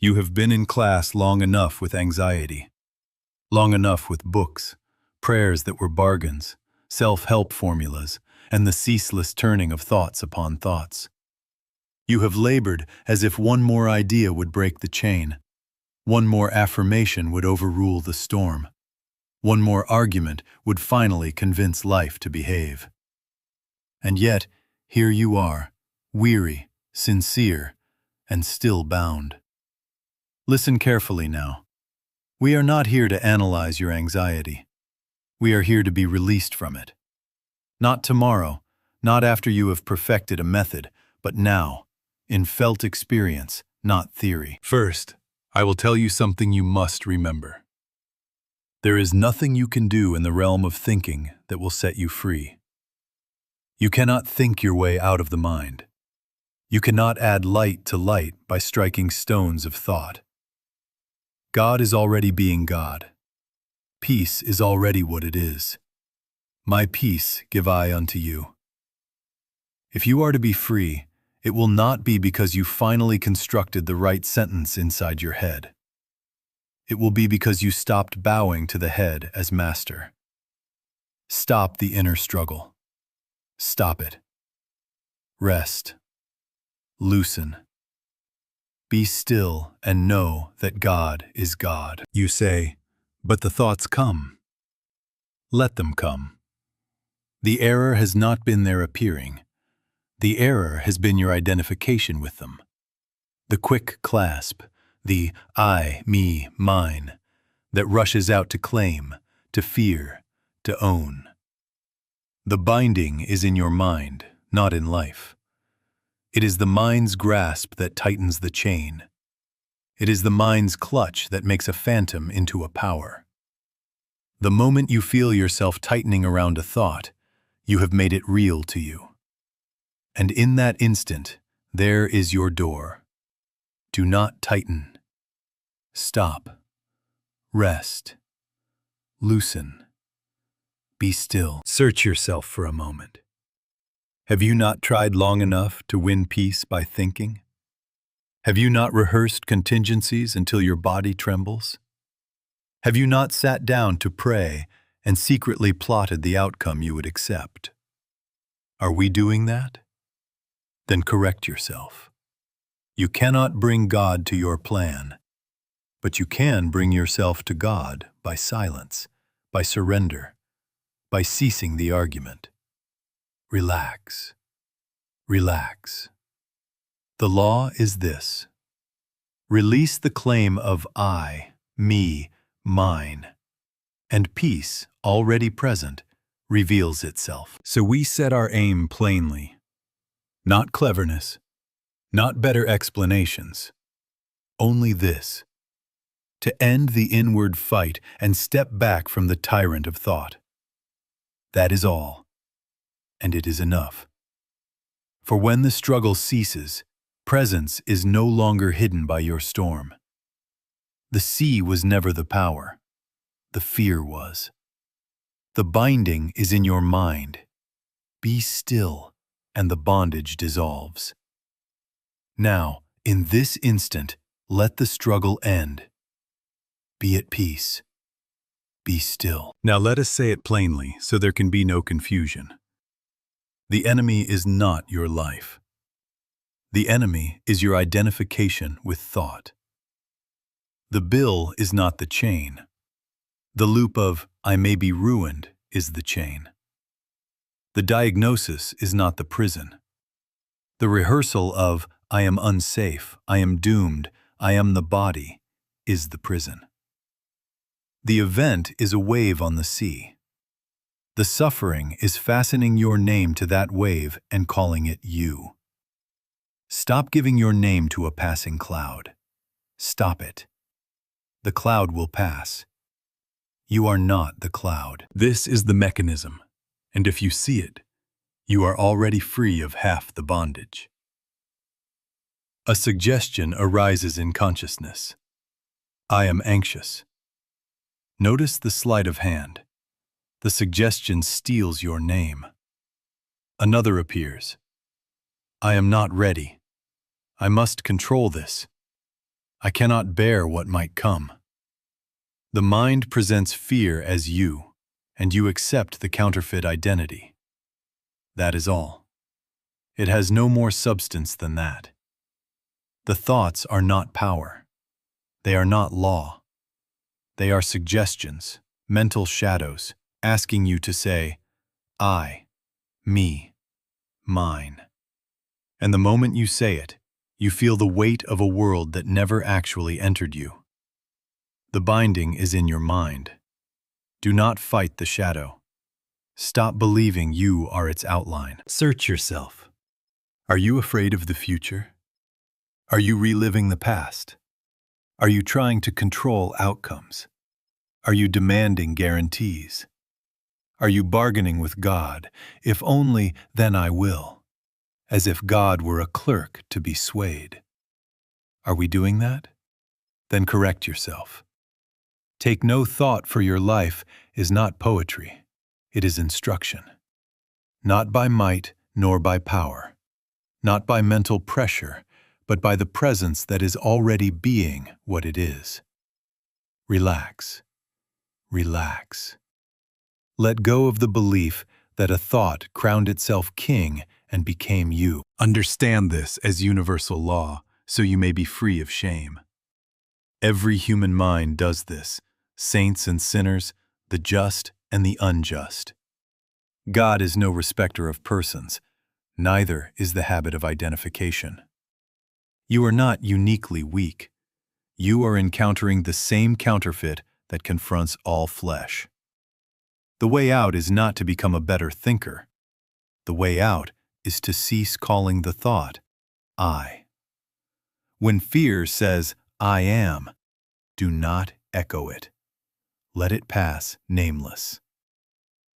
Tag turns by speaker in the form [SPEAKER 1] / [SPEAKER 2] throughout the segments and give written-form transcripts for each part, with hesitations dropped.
[SPEAKER 1] You have been in class long enough with anxiety, long enough with books, prayers that were bargains, self-help formulas, and the ceaseless turning of thoughts upon thoughts. You have labored as if one more idea would break the chain, one more affirmation would overrule the storm, one more argument would finally convince life to behave. And yet, here you are, weary, sincere, and still bound. Listen carefully now. We are not here to analyze your anxiety. We are here to be released from it. Not tomorrow, not after you have perfected a method, but now, in felt experience, not theory. First, I will tell you something you must remember. There is nothing you can do in the realm of thinking that will set you free. You cannot think your way out of the mind. You cannot add light to light by striking stones of thought. God is already being God. Peace is already what it is. My peace give I unto you. If you are to be free, it will not be because you finally constructed the right sentence inside your head. It will be because you stopped bowing to the head as master. Stop the inner struggle. Stop it. Rest. Loosen. Be still and know that God is God. You say, but the thoughts come. Let them come. The error has not been their appearing. The error has been your identification with them. The quick clasp, the I, me, mine, that rushes out to claim, to fear, to own. The binding is in your mind, not in life. It is the mind's grasp that tightens the chain. It is the mind's clutch that makes a phantom into a power. The moment you feel yourself tightening around a thought, you have made it real to you. And in that instant, there is your door. Do not tighten. Stop. Rest. Loosen. Be still. Search yourself for a moment. Have you not tried long enough to win peace by thinking? Have you not rehearsed contingencies until your body trembles? Have you not sat down to pray and secretly plotted the outcome you would accept? Are we doing that? Then correct yourself. You cannot bring God to your plan, but you can bring yourself to God by silence, by surrender, by ceasing the argument. Relax. Relax. The law is this. Release the claim of I, me, mine, and peace, already present, reveals itself. So we set our aim plainly. Not cleverness, not better explanations. Only this. To end the inward fight and step back from the tyrant of thought. That is all. And it is enough. For when the struggle ceases, presence is no longer hidden by your storm. The sea was never the power. The fear was. The binding is in your mind. Be still, and the bondage dissolves. Now, in this instant, let the struggle end. Be at peace. Be still. Now let us say it plainly so there can be no confusion. The enemy is not your life. The enemy is your identification with thought. The bill is not the chain. The loop of I may be ruined is the chain. The diagnosis is not the prison. The rehearsal of I am unsafe, I am doomed, I am the body is the prison. The event is a wave on the sea. The suffering is fastening your name to that wave and calling it you. Stop giving your name to a passing cloud. Stop it. The cloud will pass. You are not the cloud. This is the mechanism, and if you see it, you are already free of half the bondage. A suggestion arises in consciousness. I am anxious. Notice the sleight of hand. The suggestion steals your name. Another appears. I am not ready. I must control this. I cannot bear what might come. The mind presents fear as you, and you accept the counterfeit identity. That is all. It has no more substance than that. The thoughts are not power. They are not law. They are suggestions, mental shadows, asking you to say, I, me, mine. And the moment you say it, you feel the weight of a world that never actually entered you. The binding is in your mind. Do not fight the shadow. Stop believing you are its outline. Search yourself. Are you afraid of the future? Are you reliving the past? Are you trying to control outcomes? Are you demanding guarantees? Are you bargaining with God, if only then I will, as if God were a clerk to be swayed? Are we doing that? Then correct yourself. Take no thought for your life is not poetry, it is instruction. Not by might nor by power, not by mental pressure, but by the presence that is already being what it is. Relax. Relax. Let go of the belief that a thought crowned itself king and became you. Understand this as universal law, so you may be free of shame. Every human mind does this, saints and sinners, the just and the unjust. God is no respecter of persons, neither is the habit of identification. You are not uniquely weak. You are encountering the same counterfeit that confronts all flesh. The way out is not to become a better thinker. The way out is to cease calling the thought, I. When fear says, I am, do not echo it. Let it pass nameless.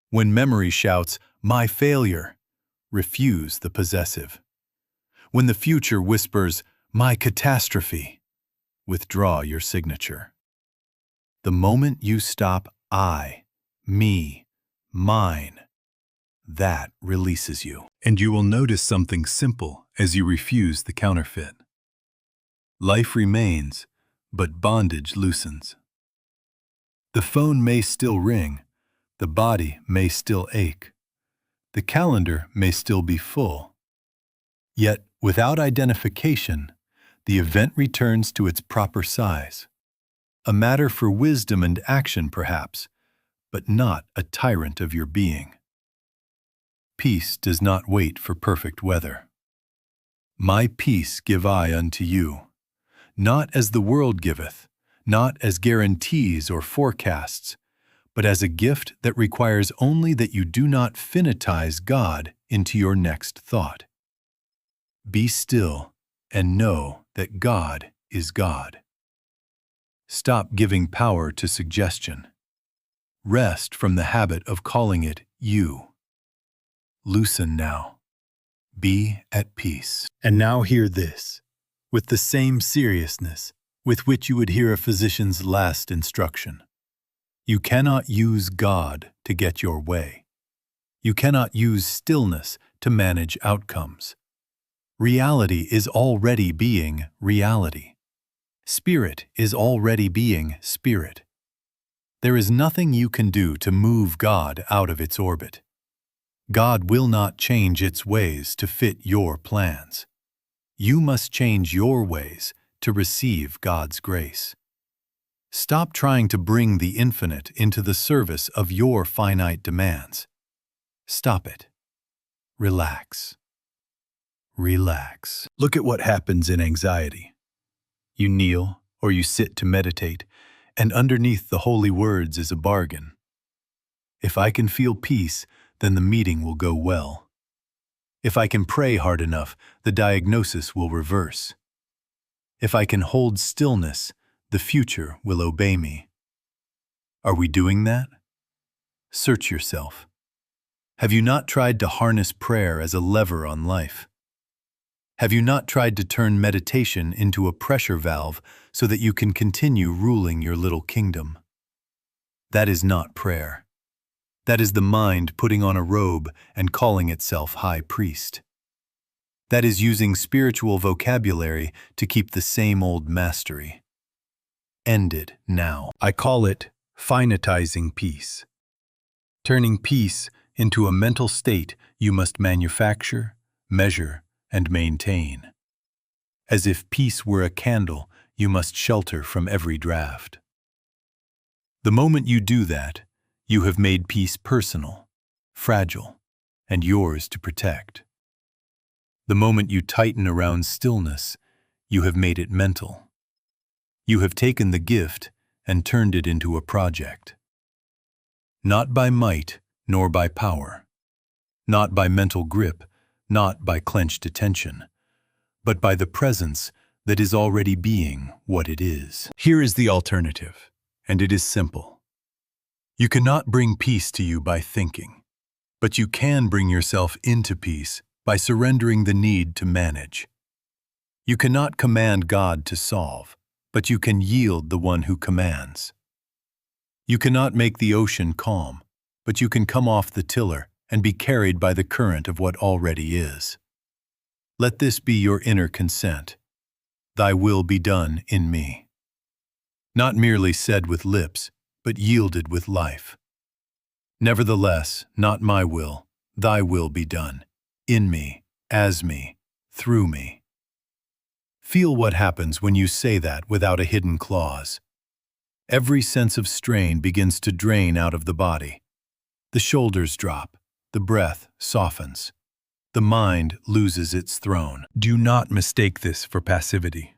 [SPEAKER 1] When memory shouts, my failure, refuse the possessive. When the future whispers, my catastrophe, withdraw your signature. The moment you stop I, me, mine, that releases you. And you will notice something simple as you refuse the counterfeit. Life remains, but bondage loosens. The phone may still ring, the body may still ache, the calendar may still be full. Yet, without identification, the event returns to its proper size. A matter for wisdom and action, perhaps, but not a tyrant of your being. Peace does not wait for perfect weather. My peace give I unto you, not as the world giveth, not as guarantees or forecasts, but as a gift that requires only that you do not finitize God into your next thought. Be still and know that God is God. Stop giving power to suggestion. Rest from the habit of calling it you. Loosen now. Be at peace. And now hear this, with the same seriousness with which you would hear a physician's last instruction. You cannot use God to get your way. You cannot use stillness to manage outcomes. Reality is already being reality. Spirit is already being spirit. There is nothing you can do to move God out of its orbit. God will not change its ways to fit your plans. You must change your ways to receive God's grace. Stop trying to bring the infinite into the service of your finite demands. Stop it. Relax. Relax. Look at what happens in anxiety. You kneel or you sit to meditate, and underneath the holy words is a bargain. If I can feel peace, then the meeting will go well. If I can pray hard enough, the diagnosis will reverse. If I can hold stillness, the future will obey me. Are we doing that? Search yourself. Have you not tried to harness prayer as a lever on life? Have you not tried to turn meditation into a pressure valve so that you can continue ruling your little kingdom? That is not prayer. That is the mind putting on a robe and calling itself high priest. That is using spiritual vocabulary to keep the same old mastery. End it now. I call it finitizing peace. Turning peace into a mental state you must manufacture, measure, and maintain. As if peace were a candle you must shelter from every draft. The moment you do that, you have made peace personal, fragile, and yours to protect. The moment you tighten around stillness, you have made it mental. You have taken the gift and turned it into a project. Not by might nor by power, not by mental grip, not by clenched attention, but by the presence that is already being what it is. Here is the alternative, and it is simple. You cannot bring peace to you by thinking, but you can bring yourself into peace by surrendering the need to manage. You cannot command God to solve, but you can yield the one who commands. You cannot make the ocean calm, but you can come off the tiller and be carried by the current of what already is. Let this be your inner consent. Thy will be done in me. Not merely said with lips, but yielded with life. Nevertheless, not my will, thy will be done, in me, as me, through me. Feel what happens when you say that without a hidden clause. Every sense of strain begins to drain out of the body. The shoulders drop, the breath softens. The mind loses its throne. Do not mistake this for passivity.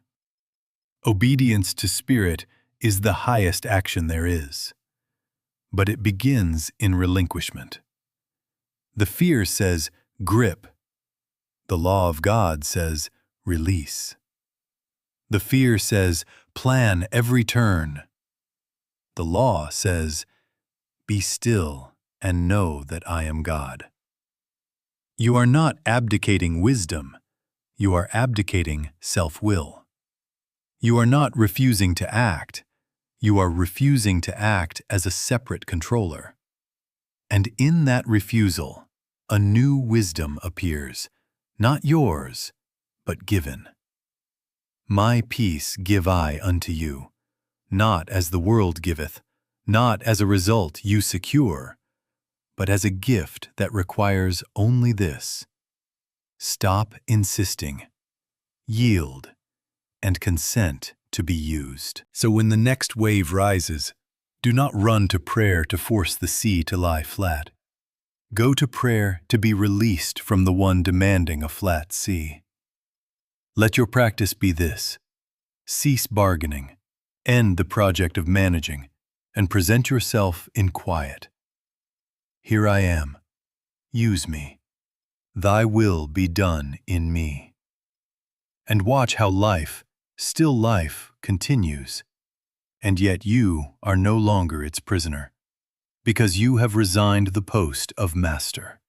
[SPEAKER 1] Obedience to spirit is the highest action there is. But it begins in relinquishment. The fear says, grip. The law of God says, release. The fear says, plan every turn. The law says, be still and know that I am God. You are not abdicating wisdom, you are abdicating self-will. You are not refusing to act, you are refusing to act as a separate controller. And in that refusal, a new wisdom appears, not yours, but given. My peace give I unto you, not as the world giveth, not as a result you secure, but as a gift that requires only this. Stop insisting, yield, and consent to be used. So when the next wave rises, do not run to prayer to force the sea to lie flat. Go to prayer to be released from the one demanding a flat sea. Let your practice be this. Cease bargaining, end the project of managing, and present yourself in quiet. Here I am. Use me. Thy will be done in me. And watch how life, still life, continues. And yet you are no longer its prisoner, because you have resigned the post of master.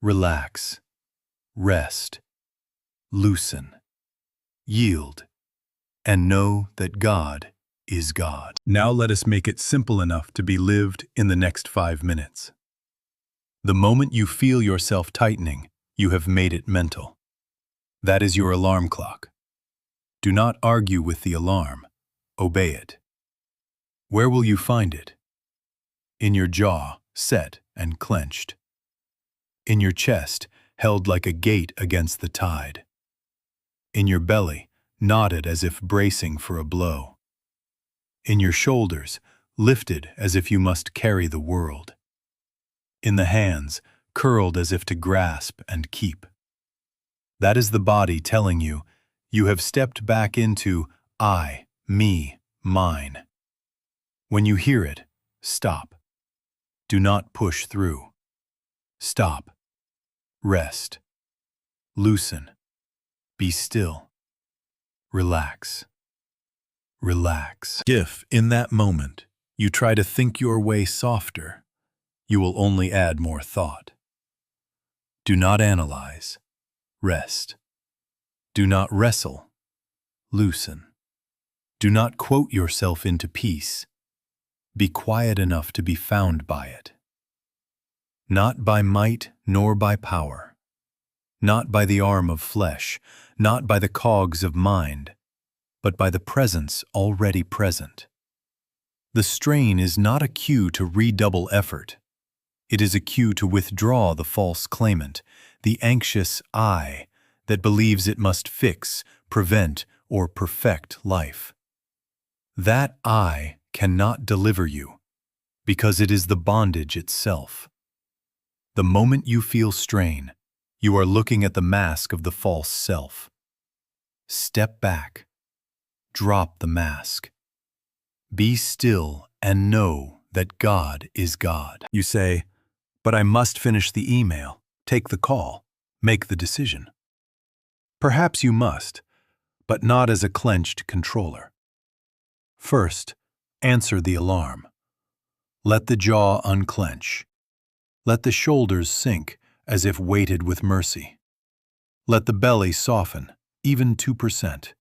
[SPEAKER 1] Relax. Rest. Loosen. Yield. And know that God is God. Now let us make it simple enough to be lived in the next 5 minutes. The moment you feel yourself tightening, you have made it mental. That is your alarm clock. Do not argue with the alarm. Obey it. Where will you find it? In your jaw, set and clenched. In your chest, held like a gate against the tide. In your belly, knotted as if bracing for a blow. In your shoulders, lifted as if you must carry the world. In the hands, curled as if to grasp and keep. That is the body telling you, you have stepped back into I, me, mine. When you hear it, stop. Do not push through. Stop. Rest. Loosen. Be still. Relax. Relax. If, in that moment, you try to think your way softer, you will only add more thought. Do not analyze. Rest. Do not wrestle. Loosen. Do not quote yourself into peace. Be quiet enough to be found by it. Not by might nor by power, not by the arm of flesh, not by the cogs of mind, but by the presence already present. The strain is not a cue to redouble effort. It is a cue to withdraw the false claimant, the anxious I that believes it must fix, prevent, or perfect life. That I cannot deliver you, because it is the bondage itself. The moment you feel strain, you are looking at the mask of the false self. Step back. Drop the mask. Be still and know that God is God. You say, but I must finish the email, take the call, make the decision. Perhaps you must, but not as a clenched controller. First, answer the alarm. Let the jaw unclench. Let the shoulders sink as if weighted with mercy. Let the belly soften, even 2%.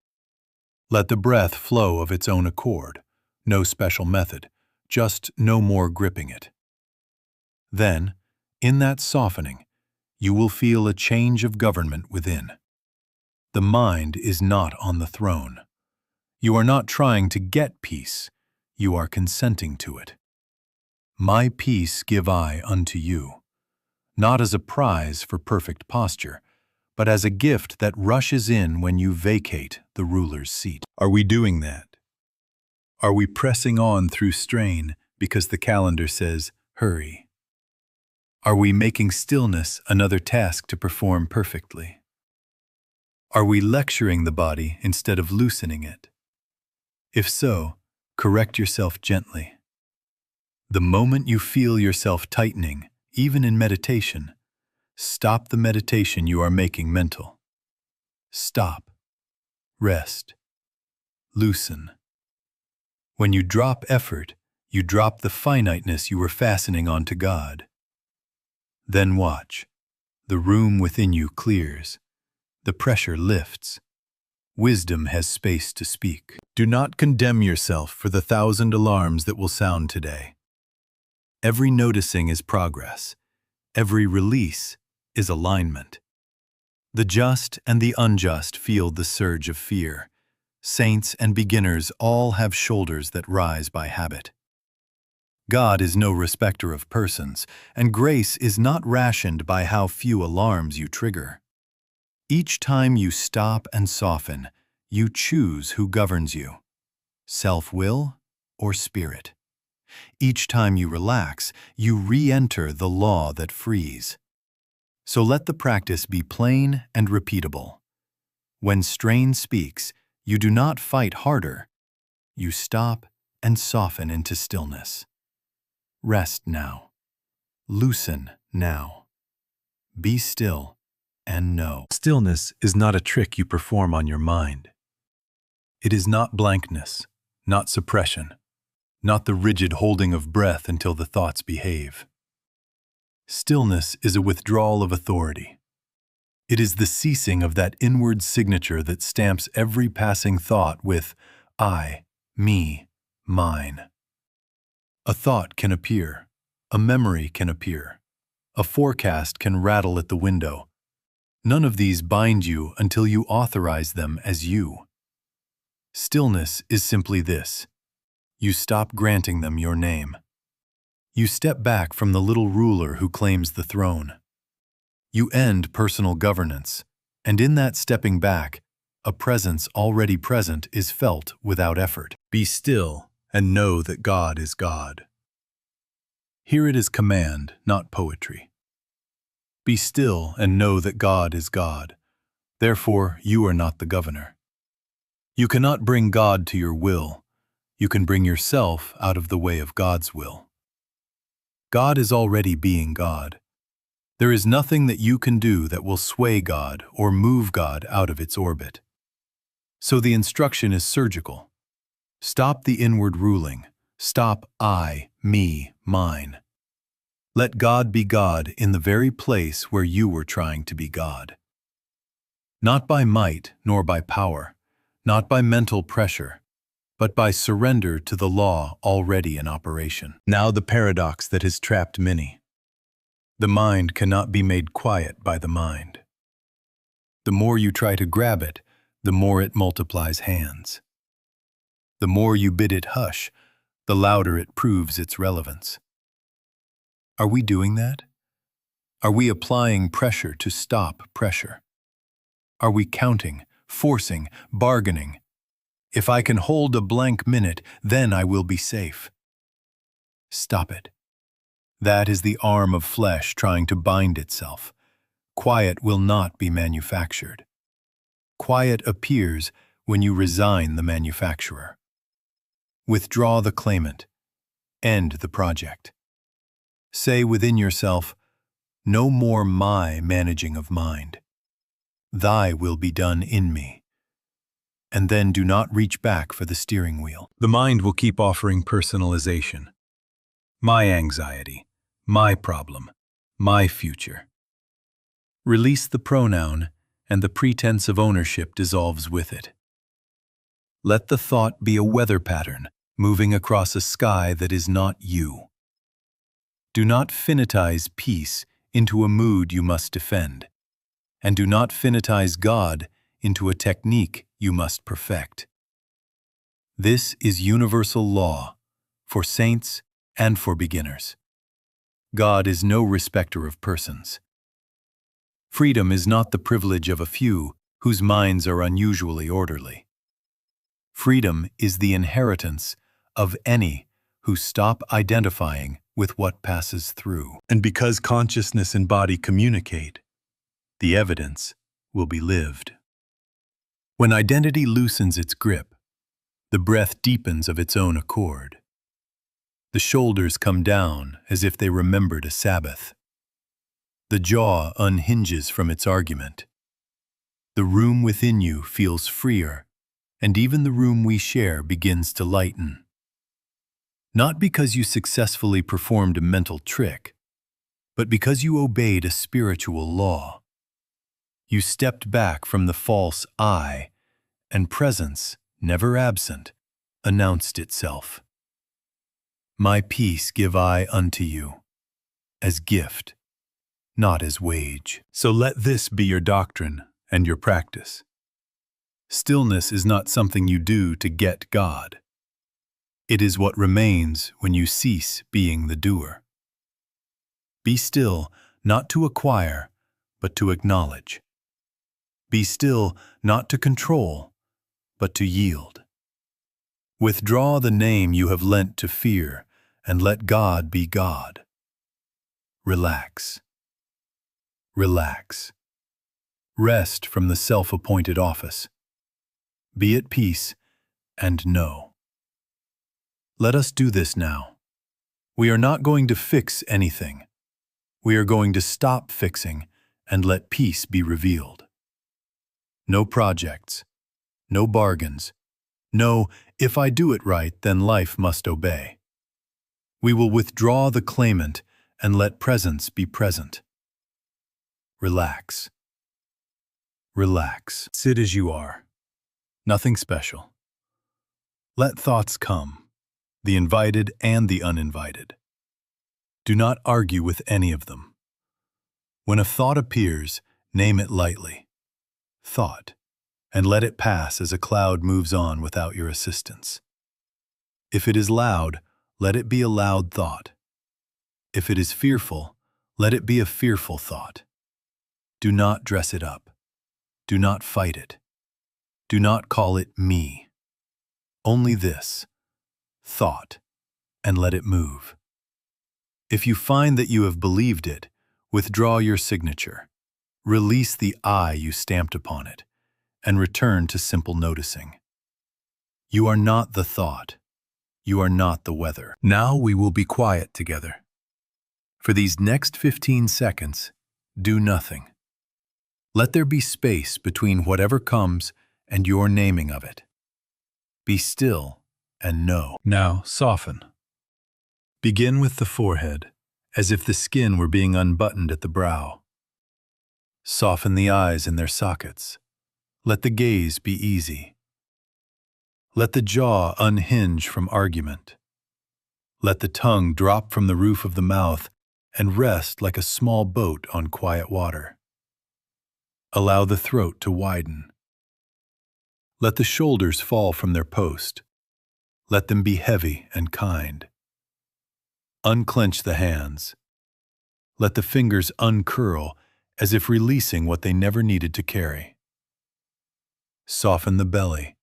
[SPEAKER 1] Let the breath flow of its own accord, no special method, just no more gripping it. Then, in that softening, you will feel a change of government within. The mind is not on the throne. You are not trying to get peace, you are consenting to it. My peace give I unto you, not as a prize for perfect posture, but as a gift that rushes in when you vacate the ruler's seat. Are we doing that? Are we pressing on through strain because the calendar says, hurry? Are we making stillness another task to perform perfectly? Are we lecturing the body instead of loosening it? If so, correct yourself gently. The moment you feel yourself tightening, even in meditation, stop the meditation you are making mental. Stop. Rest. Loosen. When you drop effort, you drop the finiteness you were fastening onto God. Then watch. The room within you clears. The pressure lifts. Wisdom has space to speak. Do not condemn yourself for the 1,000 alarms that will sound today. Every noticing is progress. Every release is alignment. The just and the unjust feel the surge of fear. Saints and beginners all have shoulders that rise by habit. God is no respecter of persons, and grace is not rationed by how few alarms you trigger. Each time you stop and soften, you choose who governs you, self-will or spirit. Each time you relax, you re-enter the law that frees. So let the practice be plain and repeatable. When strain speaks, you do not fight harder. You stop and soften into stillness. Rest now. Loosen now. Be still and know. Stillness is not a trick you perform on your mind. It is not blankness, not suppression, not the rigid holding of breath until the thoughts behave. Stillness is a withdrawal of authority. It is the ceasing of that inward signature that stamps every passing thought with I, me, mine. A thought can appear, a memory can appear, a forecast can rattle at the window. None of these bind you until you authorize them as you. Stillness is simply this. You stop granting them your name. You step back from the little ruler who claims the throne. You end personal governance, and in that stepping back, a presence already present is felt without effort. Be still and know that God is God. Here it is command, not poetry. Be still and know that God is God. Therefore, you are not the governor. You cannot bring God to your will. You can bring yourself out of the way of God's will. God is already being God. There is nothing that you can do that will sway God or move God out of its orbit. So the instruction is surgical. Stop the inward ruling. Stop I, me, mine. Let God be God in the very place where you were trying to be God. Not by might nor by power, not by mental pressure, but by surrender to the law already in operation. Now the paradox that has trapped many. The mind cannot be made quiet by the mind. The more you try to grab it, the more it multiplies hands. The more you bid it hush, the louder it proves its relevance. Are we doing that? Are we applying pressure to stop pressure? Are we counting, forcing, bargaining? If I can hold a blank minute, then I will be safe. Stop it. That is the arm of flesh trying to bind itself. Quiet will not be manufactured. Quiet appears when you resign the manufacturer. Withdraw the claimant. End the project. Say within yourself, no more my managing of mind. Thy will be done in me. And then do not reach back for the steering wheel. The mind will keep offering personalization. My anxiety, my problem, my future. Release the pronoun, and the pretense of ownership dissolves with it. Let the thought be a weather pattern moving across a sky that is not you. Do not finitize peace into a mood you must defend, and do not finitize God into a technique you must perfect. This is universal law for saints and for beginners. God is no respecter of persons. Freedom is not the privilege of a few whose minds are unusually orderly. Freedom is the inheritance of any who stop identifying with what passes through. And because consciousness and body communicate, the evidence will be lived. When identity loosens its grip, the breath deepens of its own accord. The shoulders come down as if they remembered a Sabbath. The jaw unhinges from its argument. The room within you feels freer, and even the room we share begins to lighten. Not because you successfully performed a mental trick, but because you obeyed a spiritual law. You stepped back from the false I, and presence, never absent, announced itself. My peace give I unto you, as gift, not as wage. So let this be your doctrine and your practice. Stillness is not something you do to get God. It is what remains when you cease being the doer. Be still, not to acquire, but to acknowledge. Be still, not to control, but to yield. Withdraw the name you have lent to fear, and let God be God. Relax. Relax. Rest from the self-appointed office. Be at peace and know. Let us do this now. We are not going to fix anything. We are going to stop fixing and let peace be revealed. No projects, no bargains, no, if I do it right, then life must obey. We will withdraw the claimant and let presence be present. Relax. Relax. Sit as you are. Nothing special. Let thoughts come, the invited and the uninvited. Do not argue with any of them. When a thought appears, name it lightly. Thought, and let it pass as a cloud moves on without your assistance. If it is loud, let it be a loud thought. If it is fearful, let it be a fearful thought. Do not dress it up. Do not fight it. Do not call it me. Only this, thought, and let it move. If you find that you have believed it, withdraw your signature. Release the I you stamped upon it, and return to simple noticing. You are not the thought. You are not the weather. Now we will be quiet together. For these next 15 seconds, do nothing. Let there be space between whatever comes and your naming of it. Be still and know. Now soften. Begin with the forehead, as if the skin were being unbuttoned at the brow. Soften the eyes in their sockets. Let the gaze be easy. Let the jaw unhinge from argument. Let the tongue drop from the roof of the mouth and rest like a small boat on quiet water. Allow the throat to widen. Let the shoulders fall from their post. Let them be heavy and kind. Unclench the hands. Let the fingers uncurl as if releasing what they never needed to carry. Soften the belly.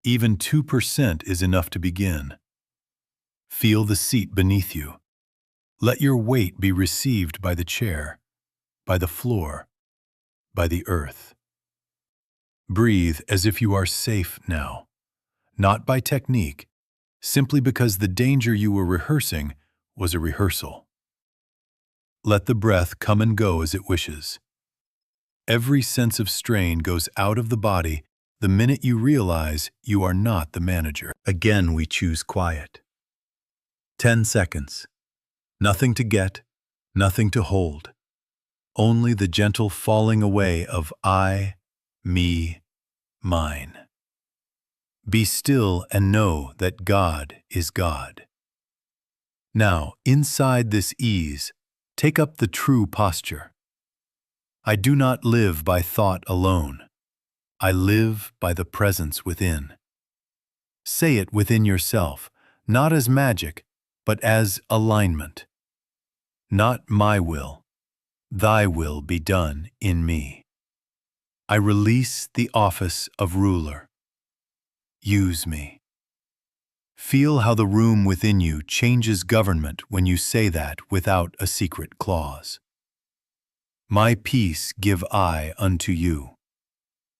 [SPEAKER 1] Even 2% is enough to begin. Feel the seat beneath you. Let your weight be received by the chair, by the floor, by the earth. Breathe as if you are safe now, not by technique, simply because the danger you were rehearsing was a rehearsal. Let the breath come and go as it wishes. Every sense of strain goes out of the body the minute you realize you are not the manager. Again, we choose quiet. 10 seconds. Nothing to get, nothing to hold. Only the gentle falling away of I, me, mine. Be still and know that God is God. Now, inside this ease, take up the true posture. I do not live by thought alone. I live by the presence within. Say it within yourself, not as magic, but as alignment. Not my will, thy will be done in me. I release the office of ruler. Use me. Feel how the room within you changes government when you say that without a secret clause. My peace give I unto you.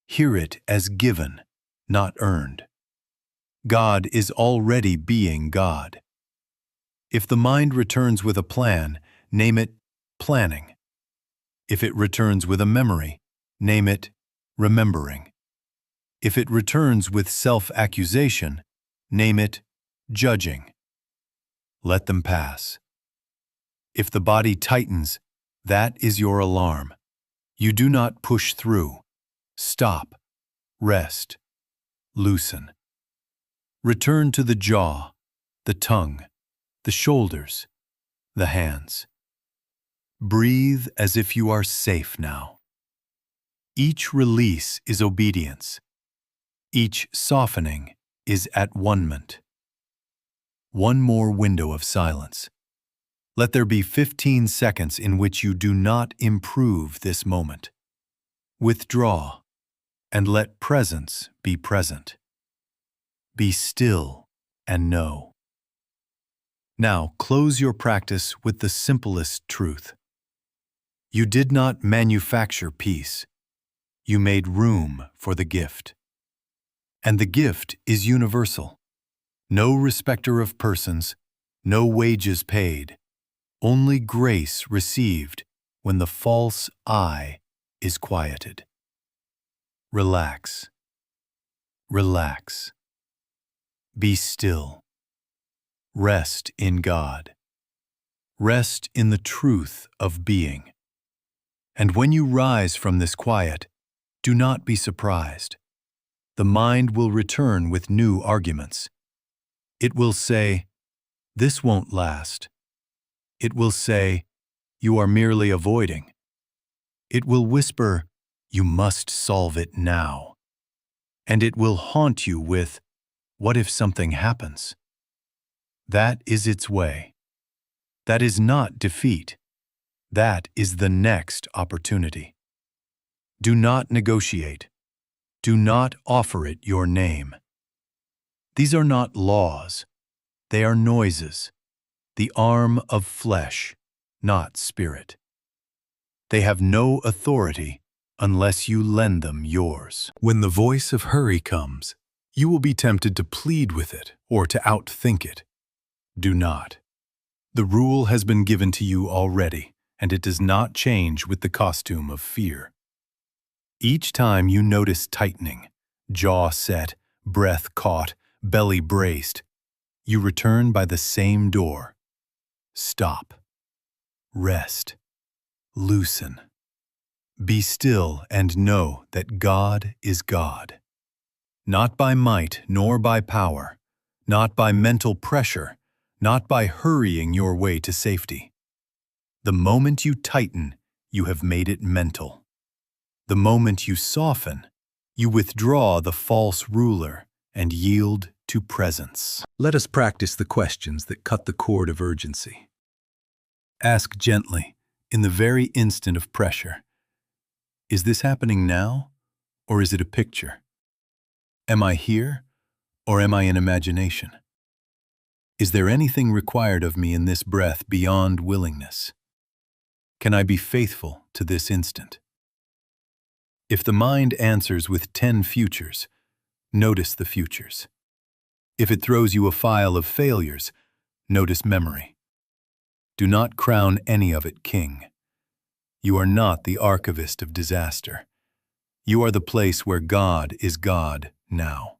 [SPEAKER 1] Hear it as given, not earned. God is already being God. If the mind returns with a plan, name it planning. If it returns with a memory, name it remembering. If it returns with self-accusation, name it judging. Let them pass. If the body tightens, that is your alarm. You do not push through. Stop. Rest. Loosen. Return to the jaw, the tongue, the shoulders, the hands. Breathe as if you are safe now. Each release is obedience. Each softening is at-one-ment. One more window of silence. Let there be 15 seconds in which you do not improve this moment. Withdraw, and let presence be present. Be still and know. Now close your practice with the simplest truth. You did not manufacture peace. You made room for the gift. And the gift is universal. No respecter of persons, no wages paid, only grace received when the false I is quieted. Relax. Relax. Be still. Rest in God. Rest in the truth of being. And when you rise from this quiet, do not be surprised. The mind will return with new arguments. It will say, "This won't last." It will say, "You are merely avoiding." It will whisper, "You must solve it now." And it will haunt you with, "What if something happens?" That is its way. That is not defeat. That is the next opportunity. Do not negotiate. Do not offer it your name. These are not laws. They are noises, the arm of flesh, not spirit. They have no authority unless you lend them yours. When the voice of hurry comes, you will be tempted to plead with it or to outthink it. Do not. The rule has been given to you already, and it does not change with the costume of fear. Each time you notice tightening, jaw set, breath caught, belly braced, you return by the same door. Stop. Rest. Loosen. Be still and know that God is God. Not by might nor by power, not by mental pressure, not by hurrying your way to safety. The moment you tighten, you have made it mental. The moment you soften, you withdraw the false ruler and yield to presence. Let us practice the questions that cut the cord of urgency. Ask gently, in the very instant of pressure, is this happening now, or is it a picture? Am I here, or am I in imagination? Is there anything required of me in this breath beyond willingness? Can I be faithful to this instant? If the mind answers with 10 futures, notice the futures. If it throws you a file of failures, notice memory. Do not crown any of it king. You are not the archivist of disaster. You are the place where God is God now.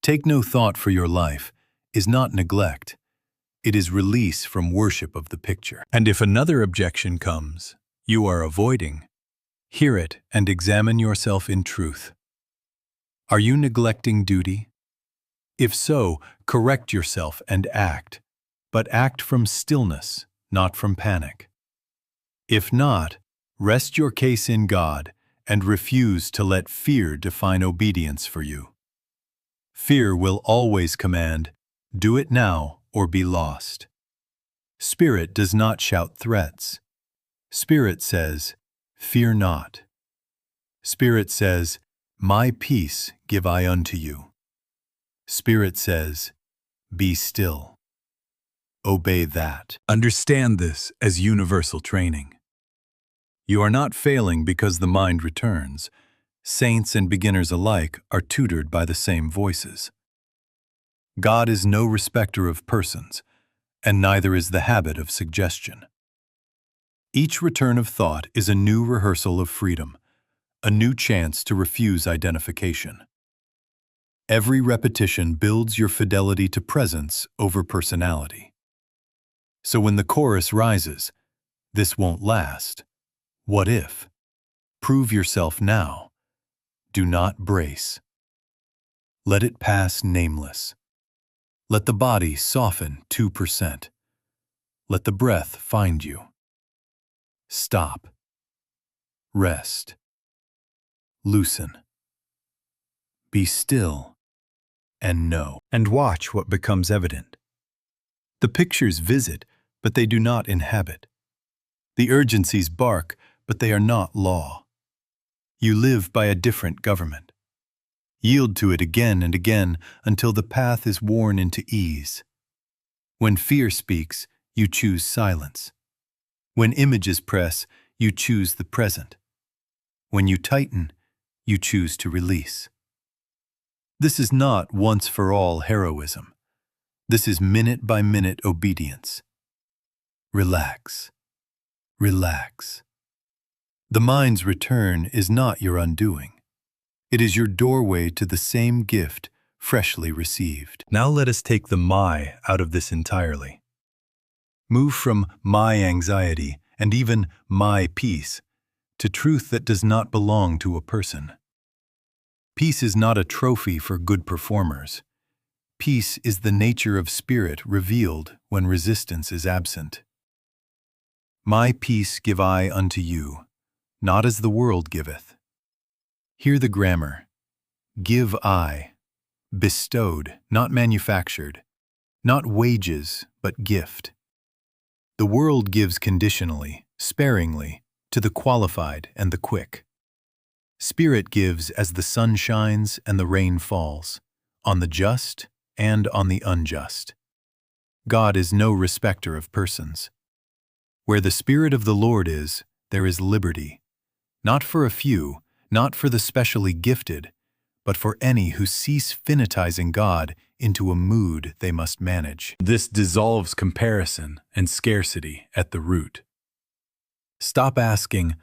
[SPEAKER 1] Take no thought for your life is not neglect. It is release from worship of the picture. And if another objection comes, you are avoiding, hear it and examine yourself in truth. Are you neglecting duty? If so, correct yourself and act, but act from stillness, not from panic. If not, rest your case in God and refuse to let fear define obedience for you. Fear will always command, do it now or be lost. Spirit does not shout threats. Spirit says, fear not. Spirit says, my peace give I unto you. Spirit says, be still. Obey that. Understand this as universal training. You are not failing because the mind returns. Saints and beginners alike are tutored by the same voices. God is no respecter of persons, and neither is the habit of suggestion. Each return of thought is a new rehearsal of freedom, a new chance to refuse identification. Every repetition builds your fidelity to presence over personality. So when the chorus rises, this won't last. What if? Prove yourself now. Do not brace. Let it pass nameless. Let the body soften 2%. Let the breath find you. Stop. Rest. Loosen. Be still and know. And watch what becomes evident. The pictures visit, but they do not inhabit. The urgencies bark, but they are not law. You live by a different government. Yield to it again and again until the path is worn into ease. When fear speaks, you choose silence. When images press, you choose the present. When you tighten, you choose to release. This is not once-for-all heroism. This is minute-by-minute obedience. Relax. Relax. The mind's return is not your undoing. It is your doorway to the same gift freshly received. Now let us take the my out of this entirely. Move from my anxiety and even my peace to truth that does not belong to a person. Peace is not a trophy for good performers. Peace is the nature of spirit revealed when resistance is absent. My peace give I unto you, not as the world giveth. Hear the grammar. Give I. Bestowed, not manufactured. Not wages, but gift. The world gives conditionally, sparingly, to the qualified and the quick. Spirit gives as the sun shines and the rain falls, on the just and on the unjust. God is no respecter of persons. Where the Spirit of the Lord is, there is liberty, not for a few, not for the specially gifted, but for any who cease finitizing God into a mood they must manage. This dissolves comparison and scarcity at the root. Stop asking,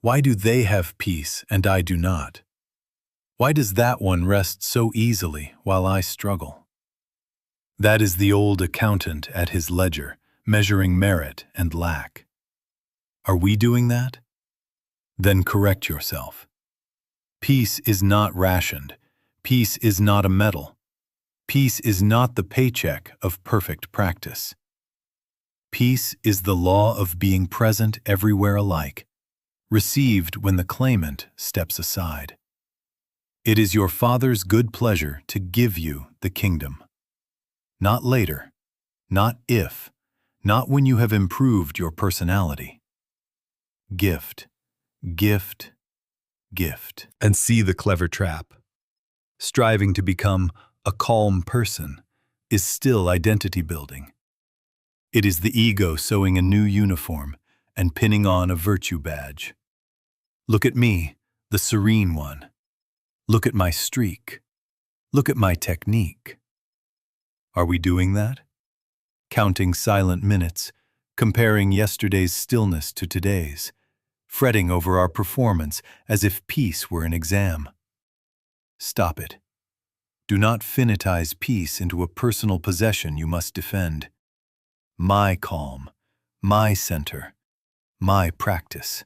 [SPEAKER 1] why do they have peace and I do not? Why does that one rest so easily while I struggle? That is the old accountant at his ledger, measuring merit and lack. Are we doing that? Then correct yourself. Peace is not rationed. Peace is not a medal. Peace is not the paycheck of perfect practice. Peace is the law of being present everywhere alike, received when the claimant steps aside. It is your Father's good pleasure to give you the kingdom. Not later, not if, not when you have improved your personality. Gift, gift, gift. And see the clever trap. Striving to become a calm person is still identity building. It is the ego sewing a new uniform and pinning on a virtue badge. Look at me, the serene one. Look at my streak. Look at my technique. Are we doing that? Counting silent minutes, comparing yesterday's stillness to today's, fretting over our performance as if peace were an exam. Stop it. Do not finitize peace into a personal possession you must defend. My calm, my center, my practice.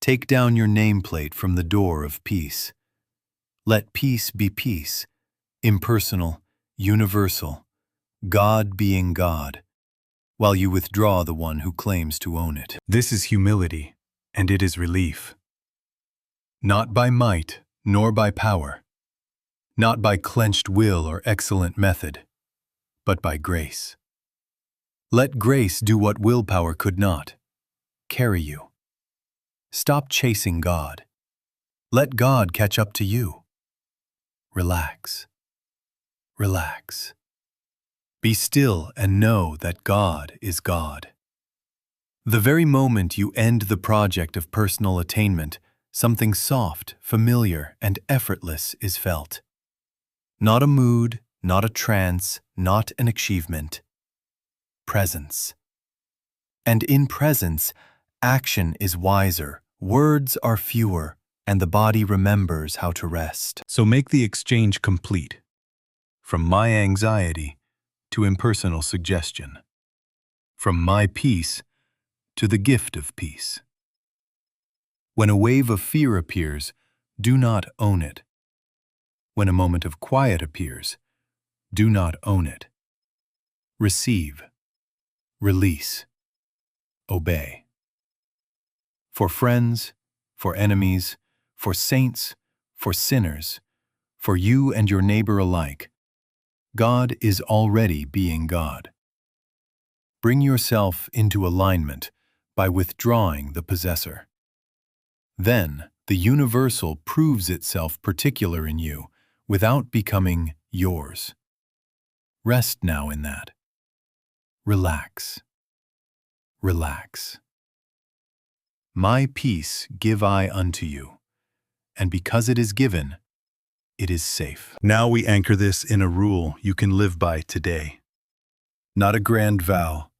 [SPEAKER 1] Take down your nameplate from the door of peace. Let peace be peace, impersonal, universal, God being God, while you withdraw the one who claims to own it. This is humility, and it is relief. Not by might, nor by power, not by clenched will or excellent method, but by grace. Let grace do what willpower could not, carry you. Stop chasing God. Let God catch up to you. Relax. Relax. Be still and know that God is God. The very moment you end the project of personal attainment, something soft, familiar, and effortless is felt. Not a mood, not a trance, not an achievement. Presence. And in presence, action is wiser, words are fewer, and the body remembers how to rest. So make the exchange complete. From my anxiety to impersonal suggestion. From my peace to the gift of peace. When a wave of fear appears, do not own it. When a moment of quiet appears, do not own it. Receive. Release. Obey. For friends, for enemies, for saints, for sinners, for you and your neighbor alike, God is already being God. Bring yourself into alignment by withdrawing the possessor. Then the universal proves itself particular in you without becoming yours. Rest now in that. Relax. Relax. My peace give I unto you, and because it is given, it is safe. Now we anchor this in a rule you can live by today. Not a grand vow,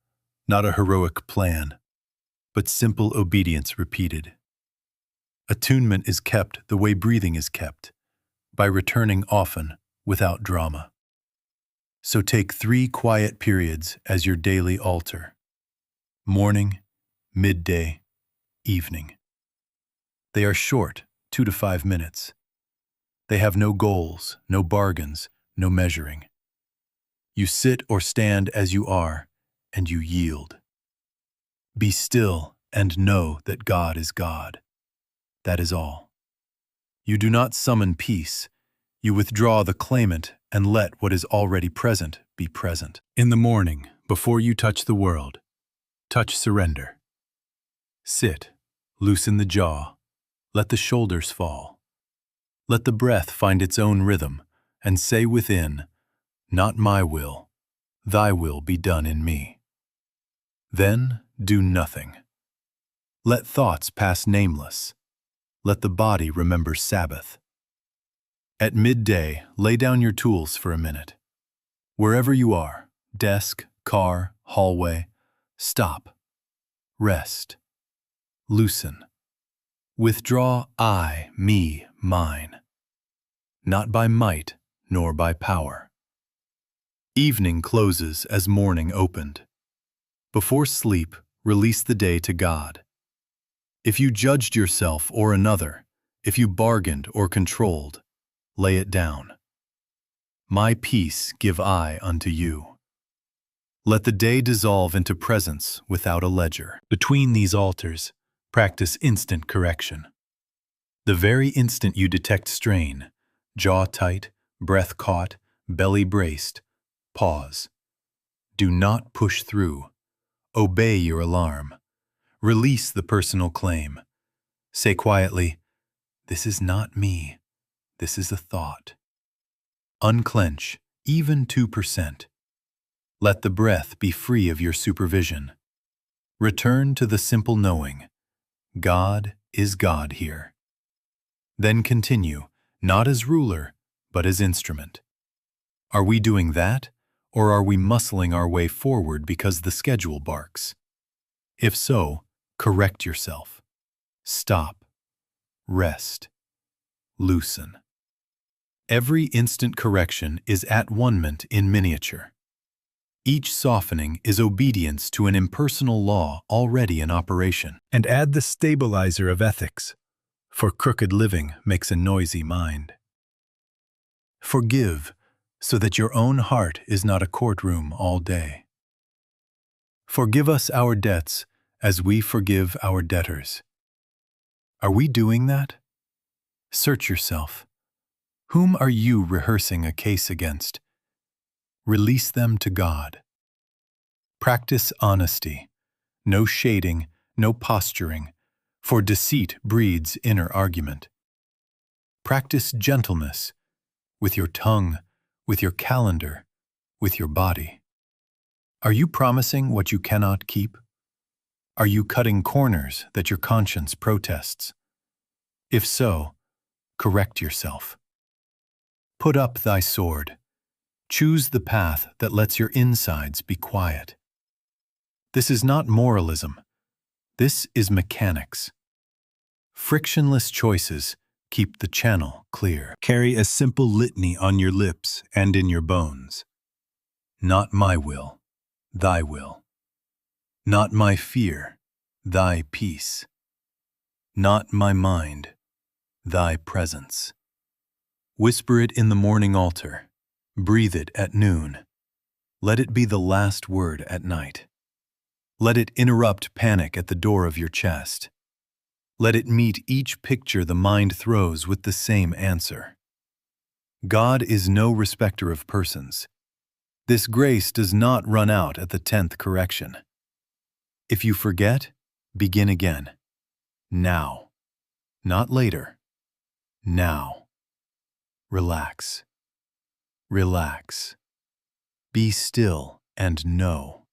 [SPEAKER 1] not a heroic plan, but simple obedience repeated. Attunement is kept the way breathing is kept, by returning often without drama. So take 3 quiet periods as your daily altar. Morning, midday, evening. They are short, 2 to 5 minutes. They have no goals, no bargains, no measuring. You sit or stand as you are, and you yield. Be still and know that God is God. That is all. You do not summon peace. You withdraw the claimant and let what is already present be present. In the morning, before you touch the world, touch surrender. Sit, loosen the jaw, let the shoulders fall. Let the breath find its own rhythm, and say within, not my will, thy will be done in me. Then do nothing. Let thoughts pass nameless. Let the body remember Sabbath. At midday, lay down your tools for a minute. Wherever you are, desk, car, hallway, stop. Rest. Loosen. Withdraw I, me, mine. Not by might, nor by power. Evening closes as morning opened. Before sleep, release the day to God. If you judged yourself or another, if you bargained or controlled, lay it down. My peace give I unto you. Let the day dissolve into presence without a ledger. Between these altars, Practice instant correction. The very instant you detect strain, jaw tight, breath caught, belly braced, pause. Do not push through. Obey your alarm. Release the personal claim. Say quietly, "This is not me. This is a thought." Unclench, even 2%. Let the breath be free of your supervision. Return to the simple knowing, God is God here. Then continue, not as ruler, but as instrument. Are we doing that, or are we muscling our way forward because the schedule barks? If so, correct yourself. Stop. Rest. Loosen. Every instant correction is at-one-ment in miniature. Each softening is obedience to an impersonal law already in operation. And add the stabilizer of ethics, for crooked living makes a noisy mind. Forgive, so that your own heart is not a courtroom all day. Forgive us our debts as we forgive our debtors. Are we doing that? Search yourself. Whom are you rehearsing a case against? Release them to God. Practice honesty. No shading, no posturing, for deceit breeds inner argument. Practice gentleness with your tongue, with your calendar, with your body. Are you promising what you cannot keep? Are you cutting corners that your conscience protests? If so, correct yourself. Put up thy sword. Choose the path that lets your insides be quiet. This is not moralism. This is mechanics. Frictionless choices keep the channel clear. Carry a simple litany on your lips and in your bones. Not my will, thy will. Not my fear, thy peace. Not my mind, thy presence. Whisper it in the morning altar. Breathe it at noon. Let it be the last word at night. Let it interrupt panic at the door of your chest. Let it meet each picture the mind throws with the same answer. God is no respecter of persons. This grace does not run out at the 10th correction. If you forget, begin again. Now. Not later. Now. Relax. Relax. Be still and know.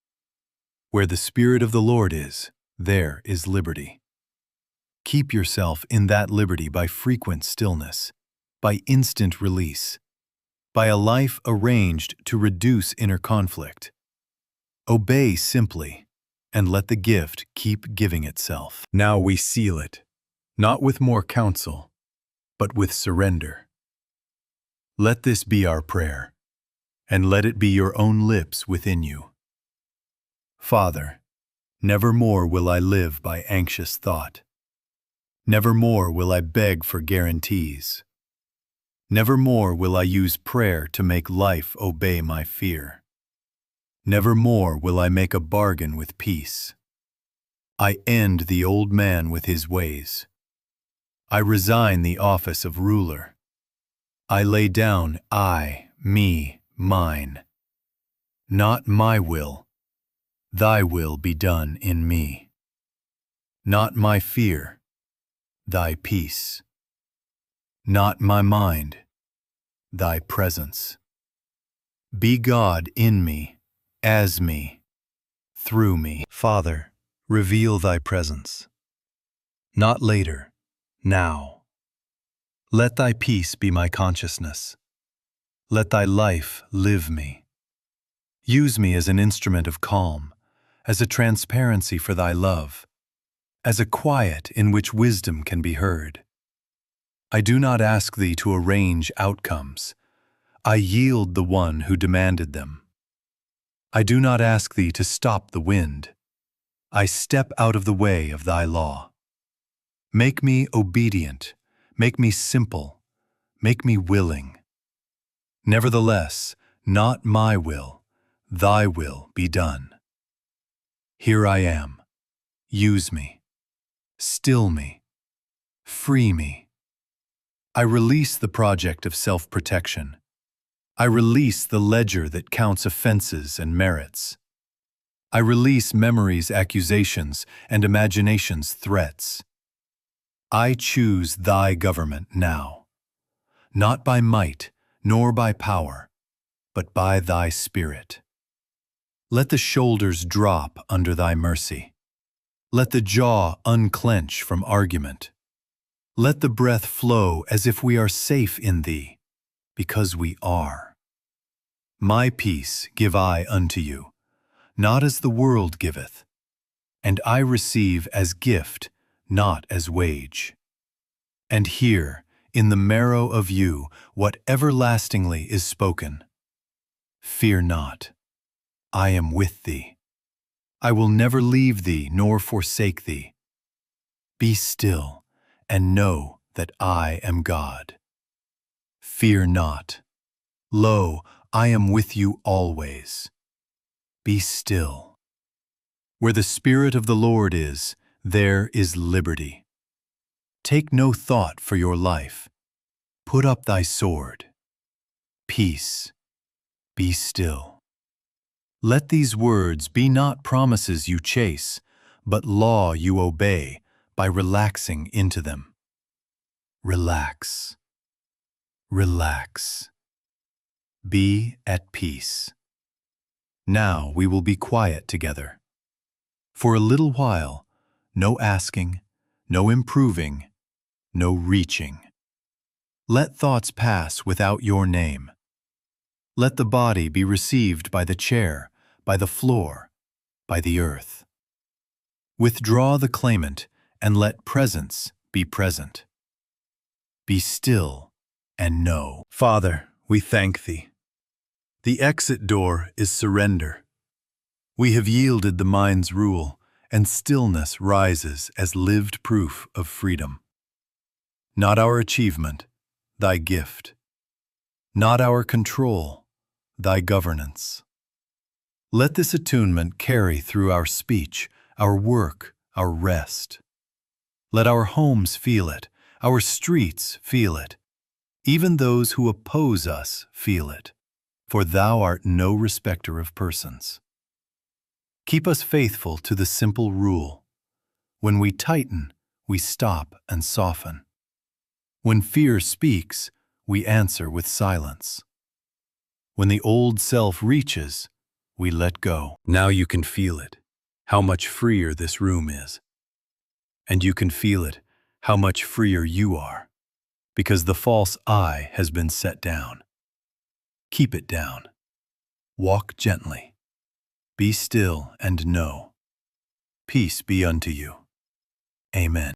[SPEAKER 1] Where the Spirit of the Lord is, there is liberty. Keep yourself in that liberty by frequent stillness, by instant release, by a life arranged to reduce inner conflict. Obey simply, and let the gift keep giving itself. Now we seal it, not with more counsel, but with surrender. Let this be our prayer, and let it be your own lips within you. Father, never more will I live by anxious thought. Never more will I beg for guarantees. Never more will I use prayer to make life obey my fear. Never more will I make a bargain with peace. I end the old man with his ways. I resign the office of ruler. I lay down I, me, mine. Not my will, thy will be done in me. Not my fear, thy peace. Not my mind, thy presence. Be God in me, as me, through me. Father, reveal thy presence. Not later, now. Let thy peace be my consciousness. Let thy life live me. Use me as an instrument of calm, as a transparency for thy love, as a quiet in which wisdom can be heard. I do not ask thee to arrange outcomes. I yield the one who demanded them. I do not ask thee to stop the wind. I step out of the way of thy law. Make me obedient, make me simple, make me willing. Nevertheless, not my will, thy will be done. Here I am. Use me. Still me. Free me. I release the project of self-protection. I release the ledger that counts offenses and merits. I release memories' accusations and imagination's threats. I choose thy government now, not by might nor by power, but by thy spirit. Let the shoulders drop under thy mercy. Let the jaw unclench from argument. Let the breath flow as if we are safe in thee, because we are. My peace give I unto you, not as the world giveth, and I receive as gift, not as wage. And hear, in the marrow of you, what everlastingly is spoken. Fear not, I am with thee. I will never leave thee nor forsake thee. Be still, and know that I am God. Fear not. Lo, I am with you always. Be still. Where the Spirit of the Lord is, there is liberty. Take no thought for your life. Put up thy sword. Peace. Be still. Let these words be not promises you chase, but law you obey by relaxing into them. Relax. Relax. Be at peace. Now we will be quiet together. For a little while, no asking, no improving, no reaching. Let thoughts pass without your name. Let the body be received by the chair, by the floor, by the earth. Withdraw the claimant and let presence be present. Be still and know. Father, we thank thee. The exit door is surrender. We have yielded the mind's rule, and stillness rises as lived proof of freedom. Not our achievement, thy gift. Not our control, thy governance. Let this attunement carry through our speech, our work, our rest. Let our homes feel it, our streets feel it. Even those who oppose us feel it, for thou art no respecter of persons. Keep us faithful to the simple rule. When we tighten, we stop and soften. When fear speaks, we answer with silence. When the old self reaches, we let go. Now you can feel it, how much freer this room is. And you can feel it, how much freer you are, because the false I has been set down. Keep it down. Walk gently. Be still and know. Peace be unto you. Amen.